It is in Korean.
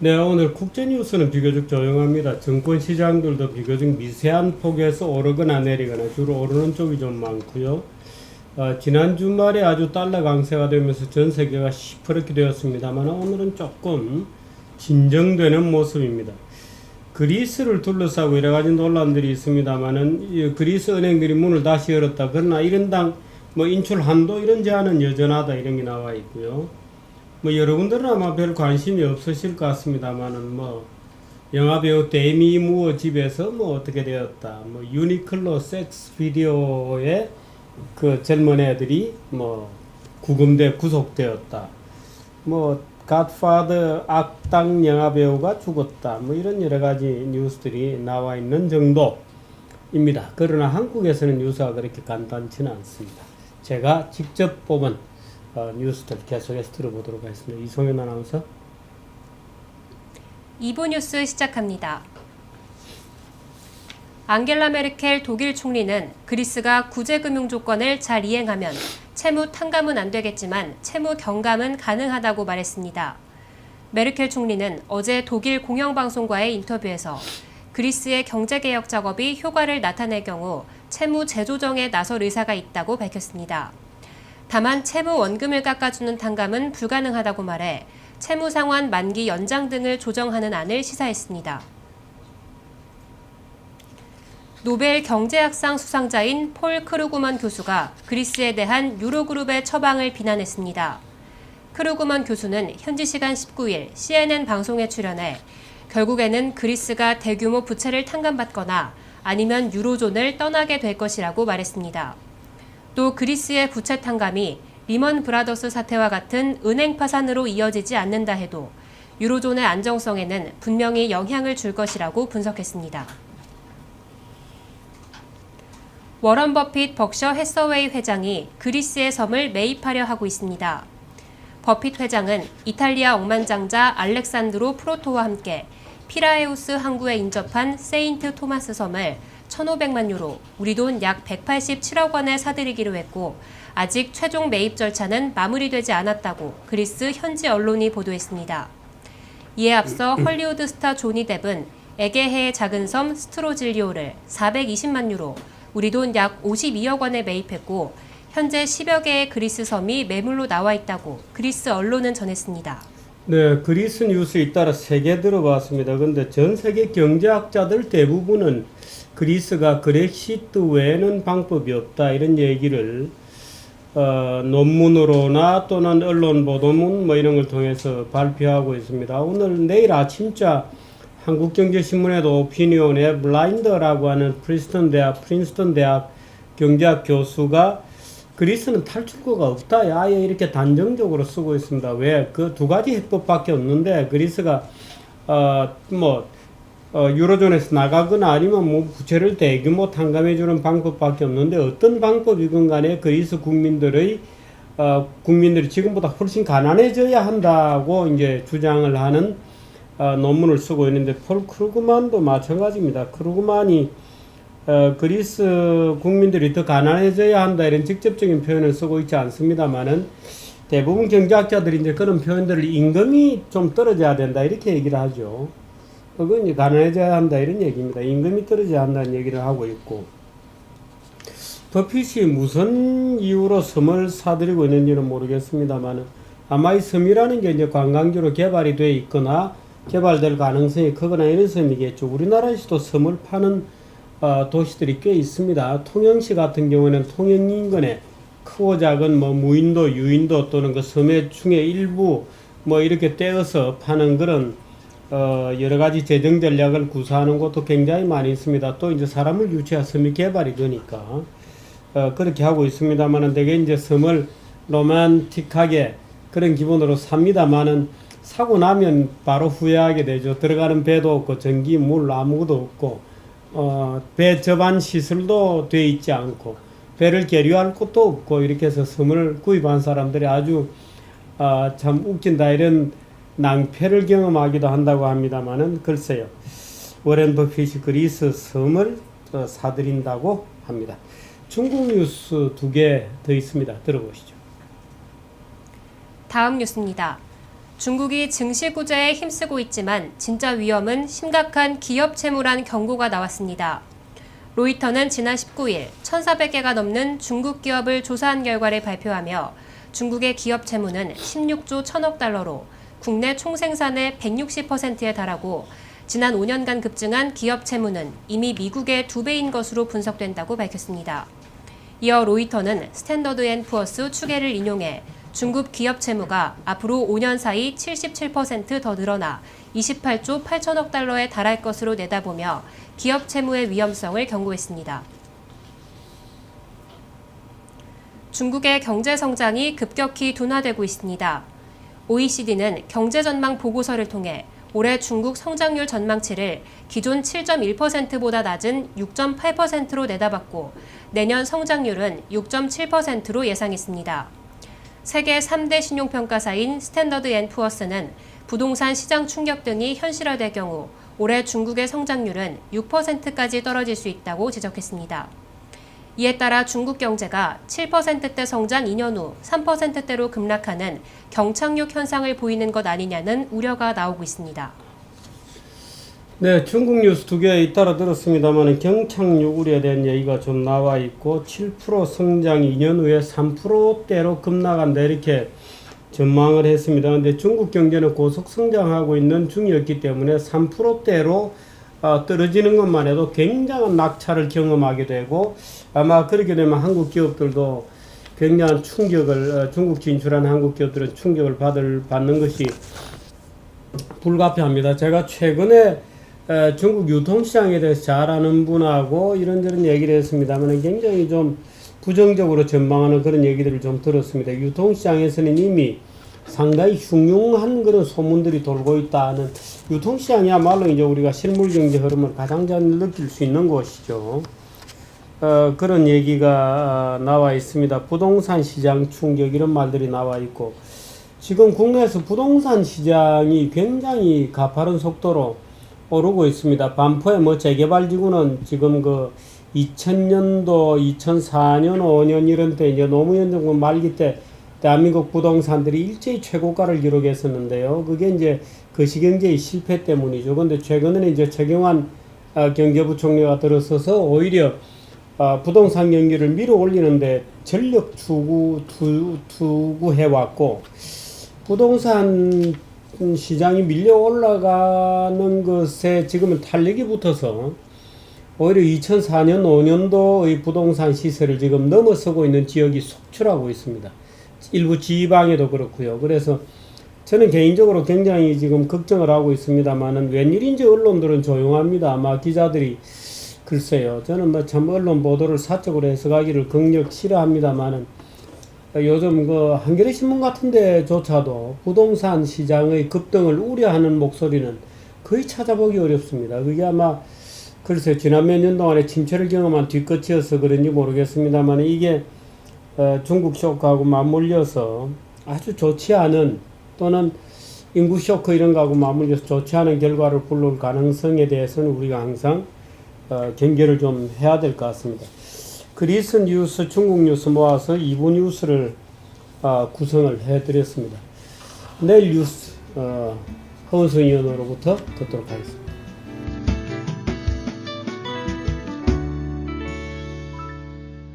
네, 오늘 국제 뉴스는 비교적 조용합니다. 증권 시장들도 비교적 미세한 폭에서 오르거나 내리거나 주로 오르는 쪽이 좀 많고요. 지난 주말에 아주 달러 강세가 되면서 전 세계가 시퍼렇게 되었습니다만 오늘은 조금 진정되는 모습입니다. 그리스를 둘러싸고 여러 가지 논란들이 있습니다만은 그리스 은행들이 문을 다시 열었다. 그러나 이런 당 인출 한도 이런 제한은 여전하다 이런 게 나와 있고요. 여러분들은 아마 별 관심이 없으실 것 같습니다만은 영화배우 데미 무어 집에서 어떻게 되었다. 유니클로 섹스 비디오에 그 젊은 애들이 구금돼 구속되었다. 갓파더 악당 영화배우가 죽었다. 이런 여러 가지 뉴스들이 나와 있는 정도입니다. 그러나 한국에서는 뉴스가 그렇게 간단치는 않습니다. 제가 직접 뽑은 뉴스들 계속해서 들어보도록 하겠습니다. 이송현 아나운서. 2부 뉴스 시작합니다. 앙겔라 메르켈 독일 총리는 그리스가 구제금융 조건을 잘 이행하면 채무 탕감은 안 되겠지만 채무 경감은 가능하다고 말했습니다. 메르켈 총리는 어제 독일 공영방송과의 인터뷰에서 그리스의 경제개혁 작업이 효과를 나타낼 경우 채무 재조정에 나설 의사가 있다고 밝혔습니다. 다만 채무 원금을 깎아주는 탕감은 불가능하다고 말해 채무 상환 만기 연장 등을 조정하는 안을 시사했습니다. 노벨 경제학상 수상자인 폴 크루그먼 교수가 그리스에 대한 유로그룹의 처방을 비난했습니다. 크루그먼 교수는 현지 시간 19일 CNN 방송에 출연해 결국에는 그리스가 대규모 부채를 탕감받거나 아니면 유로존을 떠나게 될 것이라고 말했습니다. 또 그리스의 부채 탕감이 리먼 브라더스 사태와 같은 은행 파산으로 이어지지 않는다 해도 유로존의 안정성에는 분명히 영향을 줄 것이라고 분석했습니다. 워런 버핏 벅셔 해서웨이 회장이 그리스의 섬을 매입하려 하고 있습니다. 버핏 회장은 이탈리아 억만장자 알렉산드로 프로토와 함께 피라에우스 항구에 인접한 세인트 토마스 섬을 1,500만 유로, 우리 돈 약 187억 원에 사들이기로 했고 아직 최종 매입 절차는 마무리되지 않았다고 그리스 현지 언론이 보도했습니다. 이에 앞서 헐리우드 스타 조니 뎁은 에게해의 작은 섬 스트로질리오를 420만 유로, 우리 돈 약 52억 원에 매입했고 현재 10여 개의 그리스 섬이 매물로 나와 있다고 그리스 언론은 전했습니다. 네, 그리스 뉴스에 따라 3개 들어봤습니다. 근데 전 세계 경제학자들 대부분은 그리스가 그렉시트 외에는 방법이 없다 이런 얘기를 논문으로나 또는 언론 보도문 이런 걸 통해서 발표하고 있습니다. 오늘 내일 아침자 한국경제신문에도 오피니온에 블라인더라고 하는 프린스턴 대학 경제학 교수가 그리스는 탈출구가 없다. 아예 이렇게 단정적으로 쓰고 있습니다. 왜? 그 두 가지 해법밖에 없는데 그리스가 유로존에서 나가거나 아니면 부채를 대규모 탕감해주는 방법밖에 없는데 어떤 방법이건 간에 그리스 국민들이 지금보다 훨씬 가난해져야 한다고 이제 주장을 하는 논문을 쓰고 있는데 폴 크루그만도 마찬가지입니다. 크루그만이 그리스 국민들이 더 가난해져야 한다 이런 직접적인 표현을 쓰고 있지 않습니다만은 대부분 경제학자들이 이제 그런 표현들을 임금이 좀 떨어져야 된다 이렇게 얘기를 하죠. 그건 이제 가난해져야 한다 이런 얘기입니다. 임금이 떨어져야 한다는 얘기를 하고 있고 버핏이 무슨 이유로 섬을 사들이고 있는지는 모르겠습니다만은 아마 이 섬이라는 게 이제 관광지로 개발이 돼 있거나 개발될 가능성이 크거나 이런 섬이겠죠. 우리나라에서도 섬을 파는 도시들이 꽤 있습니다. 통영시 같은 경우는 통영 인근에 크고 작은 무인도, 유인도 또는 그 섬의 중에 일부 이렇게 떼어서 파는 그런 여러 가지 재정 전략을 구사하는 곳도 굉장히 많이 있습니다. 또 이제 사람을 유치해 섬이 개발이 되니까 그렇게 하고 있습니다만은 되게 이제 섬을 로맨틱하게 그런 기분으로 삽니다만은 사고 나면 바로 후회하게 되죠. 들어가는 배도 없고 전기, 물 아무것도 없고 배 접안 시설도 돼 있지 않고 배를 계류할 곳도 없고 이렇게 해서 섬을 구입한 사람들이 아주 참 웃긴다 이런 낭패를 경험하기도 한다고 합니다만은 글쎄요. 워렌 버핏이 그리스 섬을 사들인다고 합니다. 중국 뉴스 2개 더 있습니다. 들어보시죠. 다음 뉴스입니다. 중국이 증시 구제에 힘쓰고 있지만 진짜 위험은 심각한 기업 채무란 경고가 나왔습니다. 로이터는 지난 19일 1,400개가 넘는 중국 기업을 조사한 결과를 발표하며 중국의 기업 채무는 16조 1천억 달러로 국내 총생산의 160%에 달하고 지난 5년간 급증한 기업 채무는 이미 미국의 2배인 것으로 분석된다고 밝혔습니다. 이어 로이터는 스탠더드 앤 푸어스 추계를 인용해 중국 기업 채무가 앞으로 5년 사이 77% 더 늘어나 28조 8천억 달러에 달할 것으로 내다보며 기업 채무의 위험성을 경고했습니다. 중국의 경제 성장이 급격히 둔화되고 있습니다. OECD는 경제 전망 보고서를 통해 올해 중국 성장률 전망치를 기존 7.1%보다 낮은 6.8%로 내다봤고 내년 성장률은 6.7%로 예상했습니다. 세계 3대 신용평가사인 스탠더드 앤 푸어스는 부동산 시장 충격 등이 현실화될 경우 올해 중국의 성장률은 6%까지 떨어질 수 있다고 지적했습니다. 이에 따라 중국 경제가 7%대 성장 2년 후 3%대로 급락하는 경착륙 현상을 보이는 것 아니냐는 우려가 나오고 있습니다. 네, 중국 뉴스 두 개 잇따라 들었습니다만 경착륙 우려에 대한 얘기가 좀 나와 있고 7% 성장 2년 후에 3%대로 급락한다 이렇게 전망을 했습니다. 그런데 중국 경제는 고속 성장하고 있는 중이었기 때문에 3%대로 떨어지는 것만 해도 굉장한 낙차를 경험하게 되고 아마 그렇게 되면 한국 기업들도 굉장한 충격을 중국 진출한 한국 기업들은 충격을 받는 것이 불가피합니다. 제가 최근에 중국 유통시장에 대해서 잘 아는 분하고 이런저런 얘기를 했습니다만 굉장히 좀 부정적으로 전망하는 그런 얘기들을 좀 들었습니다. 유통시장에서는 이미 상당히 흉흉한 그런 소문들이 돌고 있다는 유통시장이야말로 이제 우리가 실물경제 흐름을 가장 잘 느낄 수 있는 곳이죠. 그런 얘기가 나와 있습니다. 부동산 시장 충격 이런 말들이 나와 있고 지금 국내에서 부동산 시장이 굉장히 가파른 속도로 오르고 있습니다. 반포의 재개발지구는 지금 2000년도, 2004년, 5년 이런 때 이제 노무현 정부 말기 때 대한민국 부동산들이 일제히 최고가를 기록했었는데요. 그게 이제 거시경제의 실패 때문이죠. 근데 최근에는 이제 최경환 경제부총리가 들어서서 오히려 부동산 경기를 밀어 올리는데 전력 투구해왔고 부동산 시장이 밀려 올라가는 것에 지금은 탄력이 붙어서 오히려 2004년, 5년도의 부동산 시세를 지금 넘어서고 있는 지역이 속출하고 있습니다. 일부 지방에도 그렇고요. 그래서 저는 개인적으로 굉장히 지금 걱정을 하고 있습니다만은 웬일인지 언론들은 조용합니다. 아마 기자들이 글쎄요. 저는 참 언론 보도를 사적으로 해석하기를 극력 싫어합니다만은 요즘 한겨레 신문 같은 데조차도 부동산 시장의 급등을 우려하는 목소리는 거의 찾아보기 어렵습니다. 그게 아마 글쎄 지난 몇 년 동안에 침체를 경험한 뒷끝이어서 그런지 모르겠습니다만 이게 중국 쇼크하고 맞물려서 아주 좋지 않은 또는 인구 쇼크 이런 거하고 맞물려서 좋지 않은 결과를 불러올 가능성에 대해서는 우리가 항상 경계를 좀 해야 될 것 같습니다. 그리스 뉴스, 중국 뉴스 모아서 2부 뉴스를 구성을 해드렸습니다. 내일 뉴스 허은수 의원으로부터 듣도록 하겠습니다.